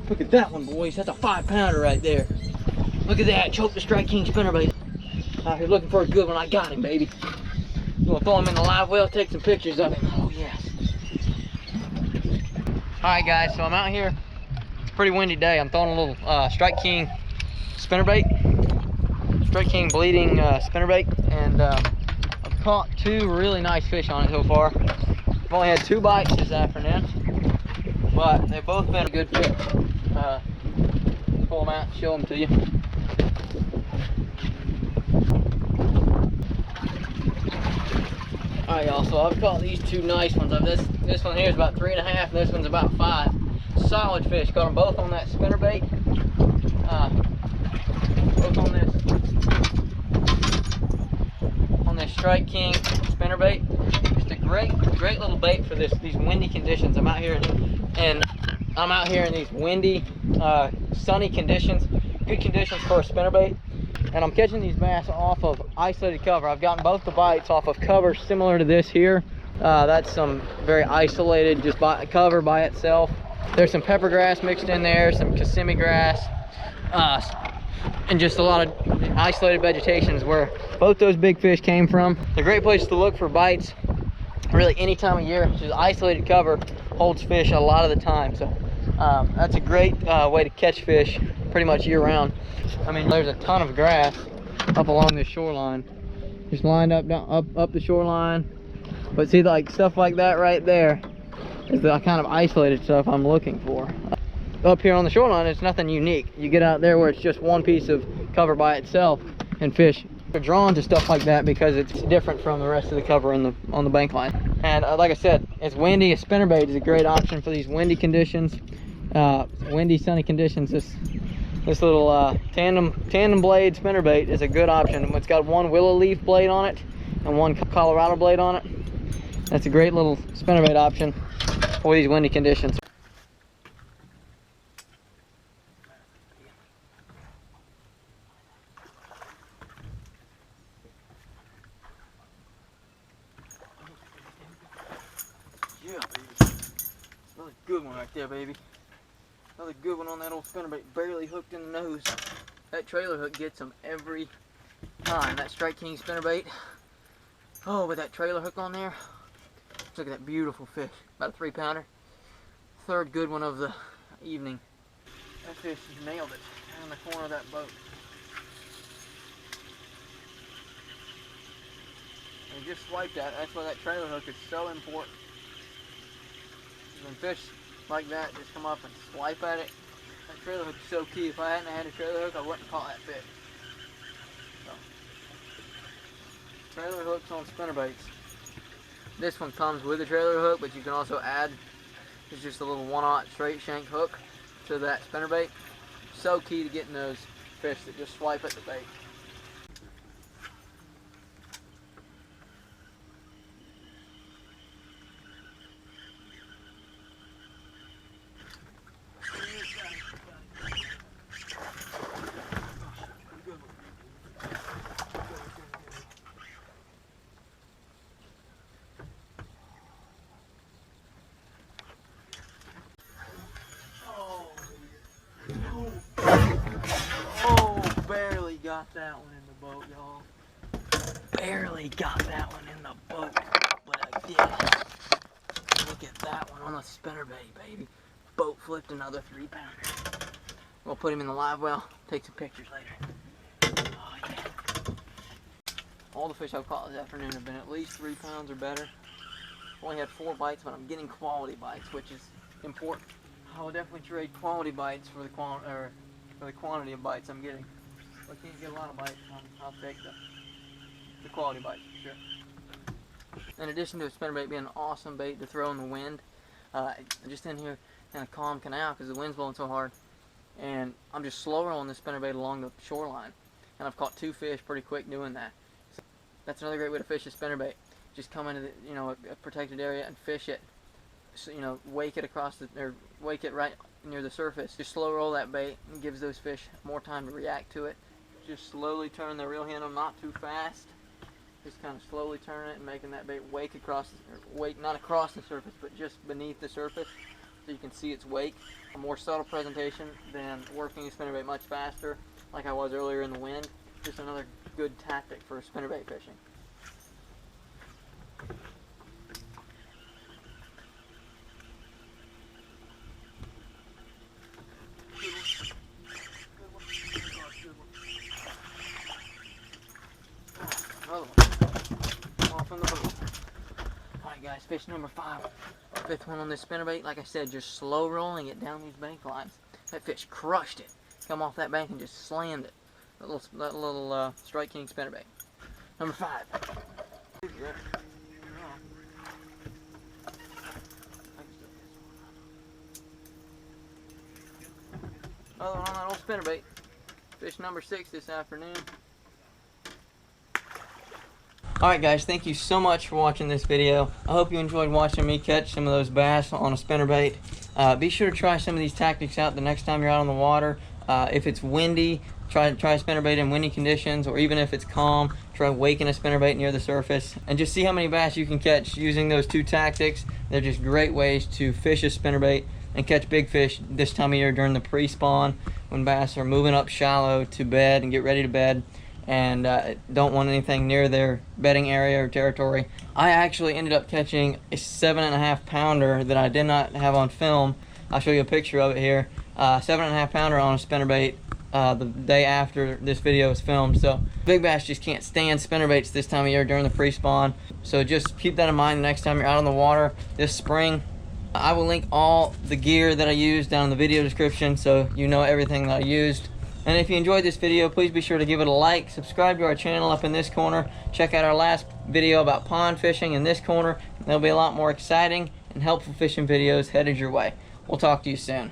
Look at that one, boys. That's a 5-pounder right there. Look at that. Choke the Strike King spinnerbait. Out here looking for a good one. I got him, baby. You want to throw him in the live well, take some pictures of him. Oh, yes. Alright, guys. So I'm out here. Pretty windy day. I'm throwing a little Strike King spinnerbait. Strike King bleeding spinnerbait. And I've caught 2 really nice fish on it so far. I've only had 2 bites this afternoon, but they've both been a good fish. Pull them out and show them to you. Alright, y'all, so I've caught these 2 nice ones. This one here is about 3.5, and this one's about 5. Solid fish. Caught them both on that spinnerbait. Both on this Strike King spinnerbait. Just a great little bait for these windy conditions. I'm out here in these windy, sunny conditions. Good conditions for a spinnerbait. And I'm catching these bass off of isolated cover. I've gotten both the bites off of cover similar to this here. That's some very isolated, just cover by itself. There's some pepper grass mixed in there, some Kissimmee grass, and just a lot of isolated vegetation is where both those big fish came from. They're a great place to look for bites really any time of year. Just isolated cover holds fish a lot of the time. So that's a great way to catch fish pretty much year round. I mean, there's a ton of grass up along this shoreline, just lined up up the shoreline. But see, like stuff like that right there is the kind of isolated stuff I'm looking for. Up here on the shoreline, it's nothing unique. You get out there where it's just one piece of cover by itself, and fish are drawn to stuff like that because it's different from the rest of the cover on the bank line. And like I said, it's windy. A spinnerbait is a great option for these windy conditions, windy, sunny conditions. This little tandem blade spinnerbait is a good option. It's got one willow leaf blade on it and one Colorado blade on it. That's a great little spinnerbait option for these windy conditions. Yeah, baby. Another good one right there, baby. Another good one on that old spinnerbait, barely hooked in the nose. That trailer hook gets them every time. That Strike King spinnerbait. Oh, with that trailer hook on there. Look at that beautiful fish. About a 3-pounder. Third good one of the evening. That fish just nailed it on the corner of that boat. And just swiped that. That's why that trailer hook is so important. When fish like that just come up and swipe at it, that trailer hook is so key. If I hadn't had a trailer hook, I wouldn't have caught that fish. So, trailer hooks on spinnerbaits. This one comes with a trailer hook, but you can also add, it's just a little 1/0 straight shank hook to that spinnerbait. So key to getting those fish that just swipe at the bait. Got that one in the boat, y'all. Barely got that one in the boat, but I did. Look at that one on the spinnerbait, baby. Boat flipped another 3-pounder. We'll put him in the live well, take some pictures later. Oh, yeah. All the fish I've caught this afternoon have been at least 3 pounds or better. I've only had 4 bites, but I'm getting quality bites, which is important. I will definitely trade quality bites for the quantity of bites I'm getting. If I can't get a lot of bites, I'll take the quality bites for sure. In addition to a spinnerbait being an awesome bait to throw in the wind, just in here in a calm canal because the wind's blowing so hard, and I'm just slow rolling this spinnerbait along the shoreline, and I've caught 2 fish pretty quick doing that. So that's another great way to fish a spinnerbait. Just come into a protected area and fish it. So, wake it wake it right near the surface. Just slow roll that bait and gives those fish more time to react to it. Just slowly turn the reel handle, not too fast. Just kind of slowly turn it and making that bait wake across, or wake not across the surface, but just beneath the surface. so you can see its wake. A more subtle presentation than working a spinnerbait much faster, like I was earlier in the wind. Just another good tactic for spinnerbait fishing. Another one. Off in the boat. Alright guys, fish number 5. Fifth one on this spinnerbait. Like I said, just slow rolling it down these bank lines. That fish crushed it. Come off that bank and just slammed it. That little Strike King spinnerbait. Number 5. Another one on that old spinnerbait. Fish number 6 this afternoon. Alright guys, thank you so much for watching this video. I hope you enjoyed watching me catch some of those bass on a spinnerbait. Be sure to try some of these tactics out the next time you're out on the water. If it's windy, try a spinnerbait in windy conditions, or even if it's calm, try waking a spinnerbait near the surface. And just see how many bass you can catch using those 2 tactics. They're just great ways to fish a spinnerbait and catch big fish this time of year during the pre-spawn, when bass are moving up shallow to bed and get ready to bed, and don't want anything near their bedding area or territory. I actually ended up catching a 7.5 pounder that I did not have on film. I'll show you a picture of it here. 7.5 pounder on a spinnerbait the day after this video was filmed. So big bass just can't stand spinnerbaits this time of year during the pre-spawn. So just keep that in mind next time you're out on the water this spring. I will link all the gear that I used down in the video description, so you know everything that I used. And if you enjoyed this video, please be sure to give it a like, subscribe to our channel up in this corner, check out our last video about pond fishing in this corner. There'll be a lot more exciting and helpful fishing videos headed your way. We'll talk to you soon.